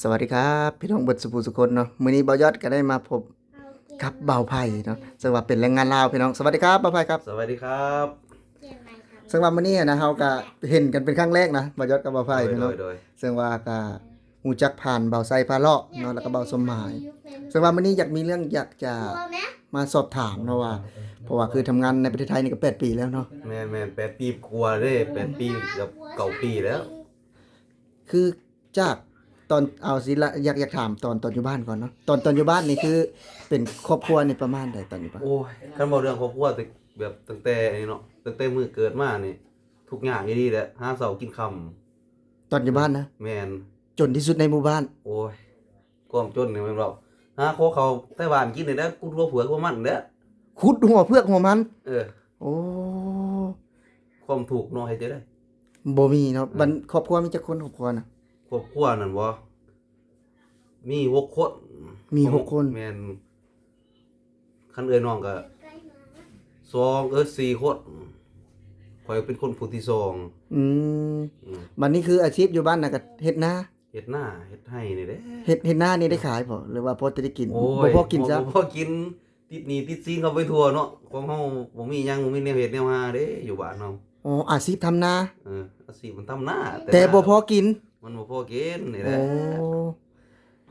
สวัสดีครับพี่น้องเบิดสุภูสุคนเนาะมื้อนี้บ่าวยอดก็ได้มาพบกับบ่าวไผ่เนาะซึ่งว่าเป็นแรงงานลาวพี่น้องสวัสดีครับบ่าวไผ่ครับสวัสดีครับซึ่งว่ามื้อนี้นะเฮาก็เห็นกันเป็นครั้งแรกนะบ่าวยอดกับบ่าวไผ่พี่น้องโดยซึ่งว่าก็ฮู้จักผ่านบ่าวไซพาเลาะเนาะแล้วก็บ่าวสมหมายซึ่งว่ามื้อนี้อยากมีเรื่องอยากจะมาสอบถามเนาะว่าเพราะว่าคือทำงานในประเทศไทยนี่ก็8 ปีแล้วเนาะแมน8 ปีกว่าเด้8 ปีกับ9 ปีแล้วคือจากตอนเอาสิละอยากถามตอนอยู่บ้านก่อนเนาะตอนอยู่บ้านนี่คือเป็นครอบครัวนี่ประมาณใดตอนอยู่บ้าน โอ้ยคันบ่เรื่องครอบครัวแต่แบบตั้งแต่นี่เนาะตั้งแต่มื้อเกิดมานี่ทุกอย่างอีหลีแหละหาเช้ากินค่ำตอนอยู่บ้านนะแม่นจนที่สุดในหมู่บ้าน โอ้ยความจนนี่แม่นบ่หาขอเขาไต้หวันกินนี่แหละกูรัวเผือกว่ามันเด้อขุดหัวเพือกหัวมันเออโอ้ความถูกข์เนาะให้จะได้บ่มีเนาะบัดครอบครัวมีจักคนครอบครัวน่ะครอบครัวนั่นบ่มี6 คนมี6 คน แม่นคันเอ้ยน้องก็4 คนข่อยเป็นคนผู้ที่2อืมอืม บัดนี้คืออาชีพอยู่บ้านน่ะก็เฮ็ดนาเฮ็ดนาเฮ็ดไร่นี่เด้เฮ็ดนานี่ได้ขายบ่หรือว่าพอจะได้กินโอ้บ่ยพอกินซะบ่พอกินติดหนี้ติดสินเข้าไปทั่วเนาะของเฮาบ่มีหยังบ่มีแนวเฮ็ดแนวหาเด้อยู่บ้านเฮาอ๋ออาชีพทำนา อาชีพมันทำนาแต่บ่พอกินมันบ่พอกินนี่แหโอ้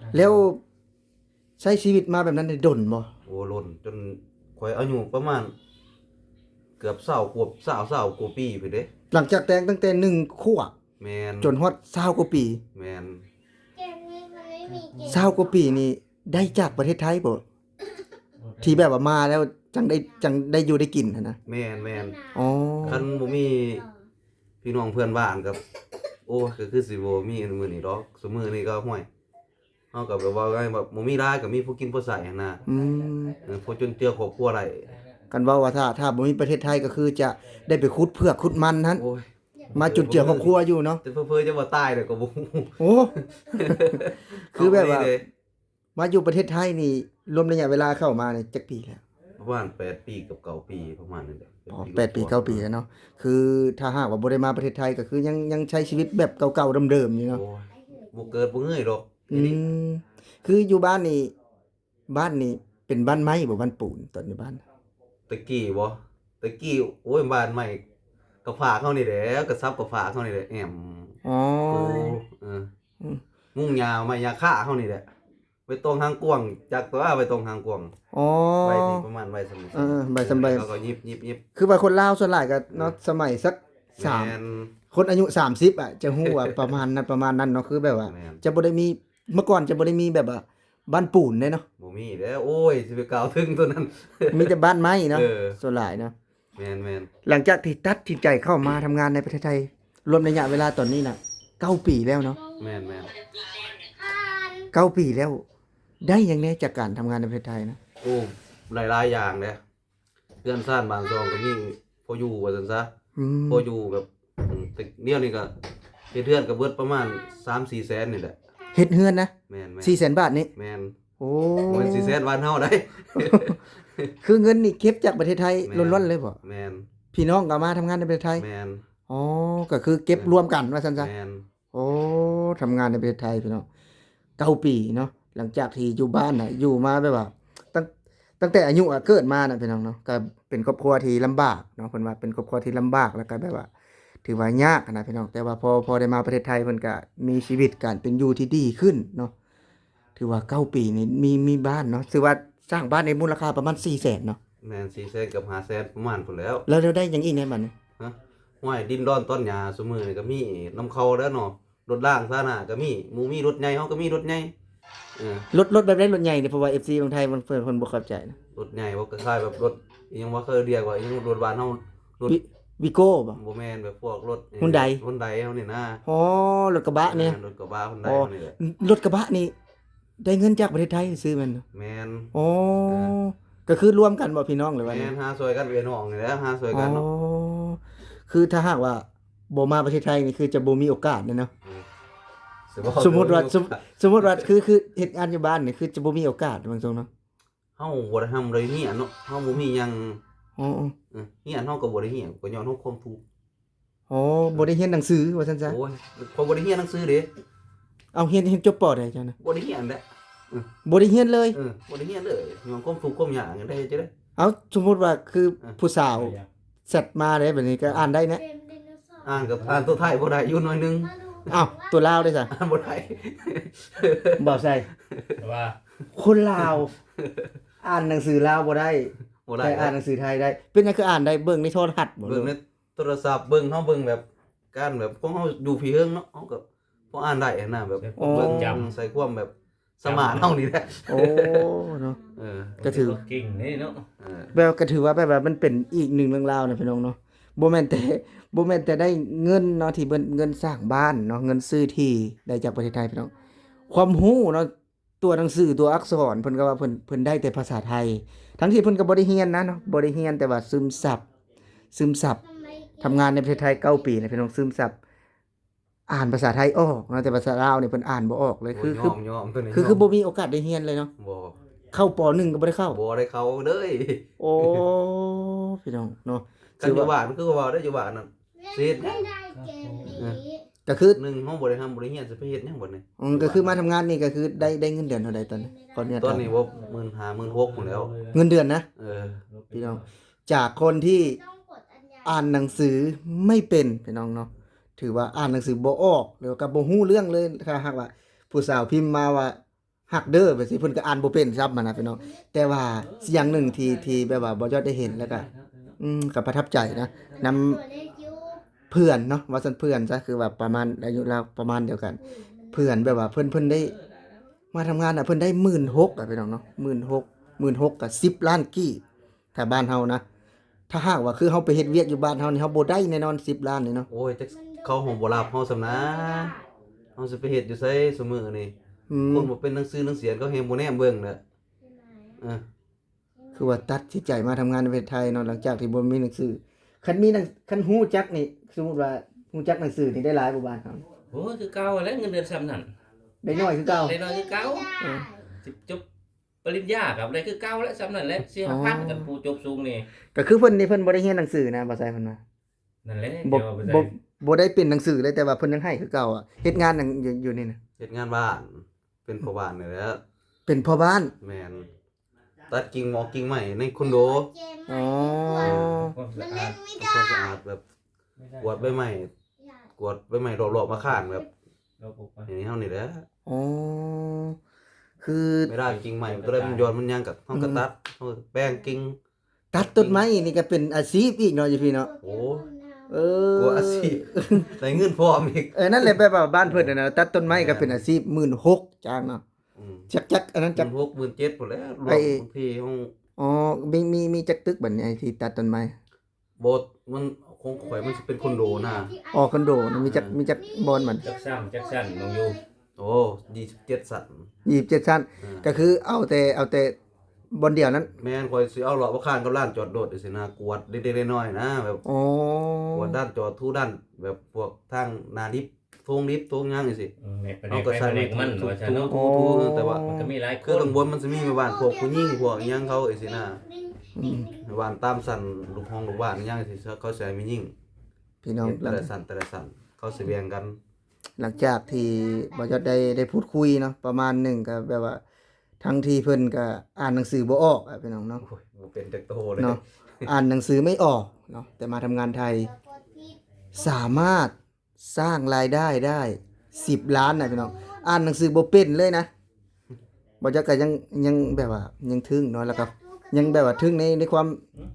ละแล้วใช้ชีวิตมาแบบนั้นได้ดนบ่โอ้ล้นจนข่อยอายุประมาณเกือบ20ขวบ20กว่าปีพุ่นเด้หลังจากแต่งตั้งแต่1ขวบแม่นจนฮอด20กว่าปีแม่น20กว่าปีนี่ได้จากประเทศไทยบ่ที่แบบว่ามาแล้วจังได้อยู่ได้กินหั้นนะแม่นอ๋อคันบ่มีพี่น้องเพื่อนบ้านกับโอ้ก็คือสิบ่มีมื้อนี้ดอกซุมื้อนี้ก็ห้วยเฮาก็แบบว่าไงแบบบ่มีรายก็มีผู้กินผู้ใช้หั้นน่ะอืมผู้จนเจือครอบครัวได้ กันเว้าว่าถ้าบ่มีประเทศไทยก็คือจะได้ไปขุดเผือกขุดมันนั้นโอ้ยมาจุนเจือครอบครัวอยู่เนาะแต่เพิ่นจะว่าตายเด้อก็บ่ฮู้ โอ้คือแบบว่า เด้มาอยู่ประเทศไทยนี่รวมระยะเวลาเข้ามานี่จักปีแล้วประมาณ8 ปีกับ9 ปีประมาณนั้นแหละอ๋อ8 ปี 9 ปีแล้วเนาะคือถ้าหากว่าบ่ได้มาประเทศไทยก็คือยังใช้ชีวิตแบบเก่าๆเดิมๆอยู่เนาะโอ้ยบ่เกิดบ่เงยดอกอืมคืออยู่บ้านนี่เป็นบ้านไม้บ่บ้านปูนตอนอยู่บ้านตะกี้บ่ตะกี้โอ้ยบ้านใหม่ก็ฝากเฮานี่แหละก็ซับก็ฝากเฮานี่แหละแอมอ๋อโอ้เอออืมมุ่งยาวไม้ยาฆ่าเฮานี่แหละไว้ตรงทางกว้างจากตัวไว้ตรงทางกว้างอ๋อไว้นี่ประมาณไว้สำนี้เออใบสำใบ แล้วก็ยิบคือว่าคนลาวส่วนหลายก็เนาะสมัยสักแม่3นคนอายุ30อ่ะจะฮู้ว่าประมาณนั้นเนาะคือแบบว่า แม่น จะบ่ได้มีเมื่อก่อนจะบ่ได้มีแบบว่าบ้านปูนเด้เนาะ บ่มีแล้วโอ้ยสิไปกล่าวถึงตัวนั้น มีแต่บ้านไม้เนาะ เออ ส่วนหลายเนาะ แม่นหลังจากที่ตัดสินใจเข้ามาทำงานในประเทศไทยรวมระยะเวลาตอนนี้น่ะ9 ปีแล้วเนาะแม่น9 ปีแล้ว ได้หยังแน่จากการทำงานในประเทศไทยนะโอ้หลายๆอย่างเด้เรือนซ่านบ้านซองก็มีพออยู่ว่าซั่นซะอืมพออยู่แบบแต่เดี๋ยวนี้ก็เฮ็ดเรือนก็เบิดประมาณ3-4 แสนนี่แหละ เฮ็ดเฮือนนะแม่น400,000 บาทนี่แม่นโอ้ บ่แม่น4 แสนบ้านเฮาได้ คือเงินนี่เก็บจากประเทศไทย แม่น ล้วนๆเลยบ่ แม่น พี่น้องก็มาทำงานในประเทศไทย แม่น อ๋อก็คือเก็บรวมกันว่าซั่นซะ แม่น โอ้ทำงานในประเทศไทยพี่น้อง9 ปีเนาะหลังจากที่อยู่บ้านน่ะอยู่มาแบบว่าตั้งตั้งแต่อายุอะเกิดมาน่ะพี่น้องเนาะก็เป็นครอบครัวที่ลำบากเนาะเพิ่นว่าเป็นครอบครัวที่ลำบากแล้วก็แบบว่า ถือว่ายากอะนะพี่น้องแต่ว่าพอได้มาประเทศไทยเพิ่นก็มีชีวิตการเป็นอยู่ที่ดีขึ้นเนาะถือว่า9 ปีนี่มีบ้านเนาะถือว่าสร้างบ้านในมูลค่าประมาณ400,000เนาะแม่น4 แสนกับ5 แสนประมาณพุ่นแล้ว แล้วเราได้หยังอีกในบัดนี้ ฮะห้วยดินดอนต้นหญ้าซุมื้อนี่ก็มีน้ำเขาแล้วเนาะรถล่างซาหน้าก็มีหมู่มีรถใหญ่เฮาก็มีรถใหญ่เออ รถแบบใดรถใหญ่นี่เพราะว่า FC บางไทยมันเพิ่นบ่เข้าใจนะ รถใหญ่บ่ก็คล้ายแบบรถอิหยังว่าเคยเรียกว่าอิหยังรถบ้านเฮารถ วิโก้บ่ บ่แม่นแบบพวกรถ Hyundai เฮานี่นะ อ๋อรถกระบะเนี่ย รถกระบะ Hyundai อ๋อ เฮานี่แหละ รถกระบะนี่ได้เงินจากประเทศไทยซื้อมันเนาะแม่น อ๋อก็คือรวมกันบ่พี่น้องหรือว่า แม่ ไง นหาช่วยกันเอื้อน้องนี่แหละหาช่วย อ๋ กันเนาะ อคือถ้าหากว่าบ่มาประเทศไทยนี่คือจะบ่มีโอกาสเนาะ สิบอก สมมุติว่าคือเฮ็ดงานอยู่บ้านนี่คือจะบ่มีโอกาสบางตรงเนาะ เฮาบ่ได้ทำเลยเฮียนเนาะเฮาบ่มีหยัง อ๋อ เฮียนเฮาก็บ่ได้เฮียนก็ย้อนเฮาความทุกข์ อ๋อบ่ได้เรียนหนังสือว่าซั่นซะโอ้ยพอบ่ได้เฮียนหนังสือเด้ เอาเรียนจบปอได้เจ้านะ บ่ได้เรียนแหละ บ่ได้เรียนเลย บ่ได้เรียนเลยย้อนความทุกข์ความยากจังได้จะได้ เอาสมมุติว่าคือผู้สาวเสร็จมาได้แบบนี้ก็อ่านได้นะ อ่านตัวไทยบ่ได้อยู่หน่อยนึง อ้าวตัวลาวได้ซะ อ่านบ่ได้ บ่ใส่ ว่า คนลาว อ่านหนังสือลาวบ่ได้ บ่ได้ แต่อ่านหนังสือไทยได้ เป็นหยังคืออ่านได้เบิ่งในโทรทัศน์บ่ เบิ่งในโทรศัพท์เบิ่งเฮาเบิ่งแบบการแบบพวกเฮาอยู่พี่เฮิงเนาะเฮาก็พออ่านได้นะแบบเบิ่งจำใส่ความแบบสมานเฮานี่แหละ โอ้เนาะ เออ ก็ถือ เก่งนี่เนาะ แบบก็ถือว่าแบบว่ามันเป็นอีกหนึ่งเรื่องราวนะพี่น้องเนาะบ่แม่นแต่ได้เงินเนาะที่เบิ่นเงินสร้างบ้านเนาะเงินซื้อที่ได้จากประเทศไทยพี่น้องความรู้เนาะตัวหนังสือตัวอักษรเพิ่นก็ว่าเพิ่นได้แต่ภาษาไทย ทั้งที่เพิ่นก็บ่ได้เรียนนะเนาะบ่ได้เรียนแต่ว่าซึมซับทำงานในประเทศไทย9ปีนะพี่น้องซึมซับอ่านภาษาไทยออกเนาะแต่ภาษาลาวนี่เพิ่นอ่านบ่ออกเลยคือย อมตัวนี้ คือบ่มีโอกาสได้เรียนเลยเนาะ บ่ เข้าป .1 ก็บ่ได้เข้า บ่ได้เข้าเลย โอ้พี่น้องเนาะ กันอยู่บ้านคือว่าได้อยู่บ้านนั่นสิเฮ็ดหยัง ก็คือ หนึ่งเฮาบ่ได้ทำบ่ได้เรียนสิไปเฮ็ดหยังบ่นี่ ก็คือมาทำงานนี่ก็คือได้เงินเดือนเท่าใดตอนนี้ก่อนเนี่ย ตอนนี้ว่า15,000 16,000พุ่นแล้ว เงินเดือนนะ เออ พี่น้องจากคนที่อ่านหนังสือไม่เป็นพี่น้องเนาะถือว่าอ่านหนังสือบ่ออกหรือว่าก็บ่ฮู้เรื่องเลยถ้าหากว่าผู้สาวพิมพ์มาว่าฮักเด้อแบบสิเพิ่นก็อ่านบ่เป็นซับมันนะพี่น้องแต่ว่าอย่างหนึ่งที่แบบว่าบ่ยอดได้เห็นแล้วก็ก็ประทับใจนะนำเพื่อนเนาะว่าซั่นเพื่อนซะคือว่าประมาณอายุราวประมาณเดียวกัน เพื่อนแบบว่าเพิ่นได้มาทำงานน่ะเพิ่นได้ 16,000อ่ะพี่น้องเนาะ16,000ก็10ล้านกี้ถ้าบ้านเฮานะถ้าหากว่าคือเฮาไปเฮ็ดเวียกอยู่บ้านเฮานี่เฮาบ่ได้แน่นอน10ล้านนี่เนาะ โอ้ยจักเขาห้องบ่รับเฮาซำนะเฮาสิไปเฮ็ดอยู่ไสซุมื้อนี่ อื ค ม นบ่เป็นหนังสือหนังเสียนเขาแฮงบ่แนมเบิ่งเด้อเออ คือว่าตัดสินใจมาทำงานในประเทศไทยเนาะหลังจากที่บ่มีหนังสือคันมีหนังคันฮู้จักนี่สมมุติว่าฮู้จักหนังสือนี่ได้หลายบ่บ้านเฮา โอ้คือเก่าแล้วเงินเดือนซ้ำนั่น ได้น้อยคือเก่า ได้น้อยคือเก่าสิจบปริญญากับได้คือเก่าแล้วซ้ำนั่นแหละเสียพันกันผู้จบสูงนี่ ก็คือเพิ่นนี่เพิ่นบ่ได้เรียนหนังสือนะบ่ใช่เพิ่นว่า นั่นแหละ บ่ เดี๋ยวเอาไปใส่ บ่ได้เป็นหนังสือเลยแต่ว่าเพิ่นยังให้คือเก่าอ่ะเฮ็ดงานหยังอยู่นี่นะ เฮ็ดงานบ้านเป็นพ่อบ้านนี่แหละ เป็นพ่อบ้าน แม่นตัดกิ่งหมอกกิ่งไม้ในคอนโด อ๋อ ความสะอาด ทำความสะอาดแบบกวาดใบไม้กวาดใบไม้รอบๆมาข้างแบบ เราปลูกไป อย่างนี้เฮานี่แหละ อ๋อคือ ไม่ได้กิ่งใหม่ตัวใดมันย้อนมันยังกับเฮาก็ตัดเฮาแป้งกิ่ง ตัดต้นไม้นี่ก็เป็นอาชีพอีกเนาะอยู่พี่เนาะ โอ้ เออ กว่าอาชีพได้เงินพร้อมอีก นั่นแหละแบบว่าบ้านเพิ่นน่ะนะตัดต้นไม้ก็เป็นอาชีพ16,000จ้างเนาะ อืม จักอันนั้นจัก 16,000 17,000พุ่นแหล้วรว ไอ้ มบางทีเฮา อ๋อมีจักตึกบัดนี้ไอ้ที่ตัดต้นไม้ บทมันคงข่อยมันสิเป็นคอนโดนะ อ๋อคอนโดนะมีจักบอนมัน จักสั้นน้องอยู่ โอ้27สัน 27ชั้นก็คือเอาแต่บอนเดียวนั้น แม่นข่อยสิเอาเลาะบ่ข้างกับร้านจอดรถจังซี่นะกวดเล็กๆน้อยๆนะแบบ อ๋อก วดด้านจอดทุด้านแบบพวกทางหน้าลิฟต์ทงลิฟต์ทงหยังจังซี่ แม่ไป เฮาก็ใช้ เด็กมันว่าซั่นเนาะ ทูแต่ว่า มันก็มีหลายค คือน ข้างบนมันสิมีแม่บ้านพวกผู้หญิงพวกอิหยังเขาจังซี่นะ อืม แม่บ้านตามสั่นลูกห้องลูกบ้านอิหยังจังซี่เขาสิให้มีหญิง พี่น้อง แต่ละสั่นเขาสิแบ่งกัน หลังจากที่บ่ยอดได้พูดคุยเนาะประมาณหนึ่งก็แบบว่าทั้งที่เพิ่นก็อ่านหนังสือบ่ออกอะพี่น้องเนาะ โอ้ยบ่เป็นจักโตเลย เนาะอ่านหนังสือไม่ออกเนาะแต่มาทำงานไทย สามารถสร้างรายได้ได้10 ล้านนะพี่น้องอ่านหนังสือบ่เป็นเลยนะบ่จักก็ยังแบบว่ายังทึ่งเนาะแล้วก็ยังแบบว่าทึ่งในความ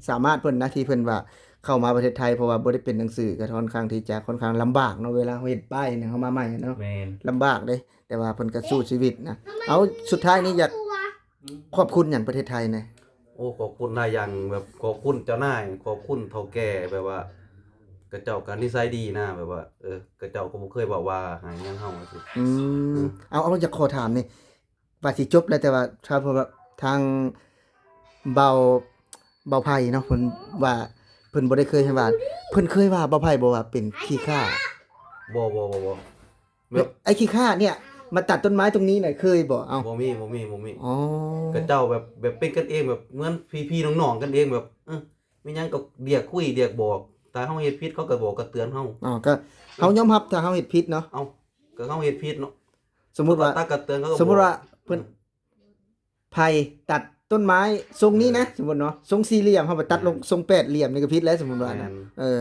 สามารถเพิ่นนะที่เพิ่นว่าเข้ามาประเทศไทยเพราะว่าบ่ได้เป็นหนังสือก็ค่อนข้างที่จะค่อนข้างลำบากเนาะเวลาเฮ็ดป้ายเนี่ยเฮามาใหม่เนาะ แม่น ลำบากเด้แต่ว่าเพิ่นก็สู้ชีวิตนะเอาสุดท้ายนี้อยากขอบคุณหยังประเทศไทยนะ โอ้ขอบคุณนายยังแบบขอบคุณเจ้านายขอบคุณเฒ่าแก่แบบว่า กระเจ้าก็นิสัยดีนะแบบว่า กระเจ้าก็บ่เคยบอกว่าหาหยังเฮาสิ อืมเอาอยากขอถามนี่ว่าสิจบแล้วแต่ว่าถ้าเพราะว่าทางเบาไผเนาะเพิ่นว่าเพิ่นบ่ได้เคยให้ว่าเพิ่นเคยว่าเบาไผบ่ว่าเป็นขี้ข้า บ่แบบ ไอ้ขี้ข้าเนี่ยมาตัดต้นไม้ตรงนี้น่ะเคยบ่เอ้า บ่มี อ๋อก ระเจ้าแบบเป็นกันเองแบบเหมือนพี่ๆน้องๆกันเองแบบมีหยังก็เรียกคุยเรียกบอกถ้าเฮาเฮ็ดผิดเขาก็บอกก็เตือนเฮา อ๋อก็เฮายอมรับถ้าเฮาเฮ็ดผิดเนาะ เอ้าก็เฮาเฮ็ดผิดเนาะ สมมุติว่า ตักกระเตือนเขาก็ สมมุติว่า บอก เพิ่นไผ่ตัดต้นไม้ทรงนี้นะสมมุติเนาะทรงสี่เหลี่ยมเฮาไปตัดลงทรงแปดเหลี่ยมนี่ก็ผิดแล้วสมมุติว่า แม่ นะ น เออ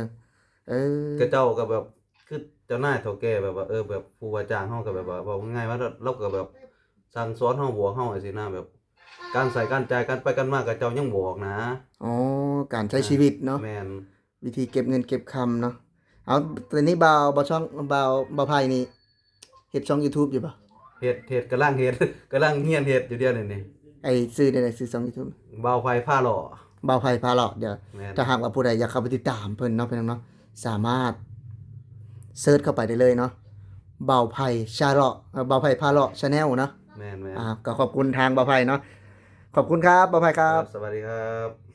เออ ก็เจ้าก็แบบคือเจ้านายเฒ่าแก่แบบว่าแบบผู้ว่าจ้างเฮาก็แบบว่าเว้าง่ายๆว่าเราก็แบบสั่งสอนเฮาบอกเฮาจังซี่นะแบบ การใส่การจ่ายการไปกันมาก็เจ้ายังบอกนะ อ๋อการใช้ชีวิตเนาะ แม่น วิธีเก็บเงินเก็บคำเนาะเอาตอนนี้บ่าวช่องบ่าวไผ่นี่เฮ็ดช่อง YouTube อยู่บ่ เฮ็ดกำลังเฮ็ด กำลังเฮียนเฮ็ดอยู่เดี๋ยวนี้นี่ ไอ้ซื้อได้ซื้อช่อง YouTube บ่าวไฟผ้าหล่อ บ่าวไผ่พาเลาะเดี๋ยว แม่น ถ้าหากว่าผู้ใดอยากเข้าไปติดตามเพิ่นเนาะพี่น้องเนาะสามารถเซิร์ชเข้าไปได้เลยเนาะบ่าวไผ่ชาเลาะบ่าวไผ่พาเลาะ Channel เนาะ แม่น ก็ขอบคุณทางบ่าวไผ่เนาะขอบคุณครับบ่าวไผ่ครับ สวัสดีครับ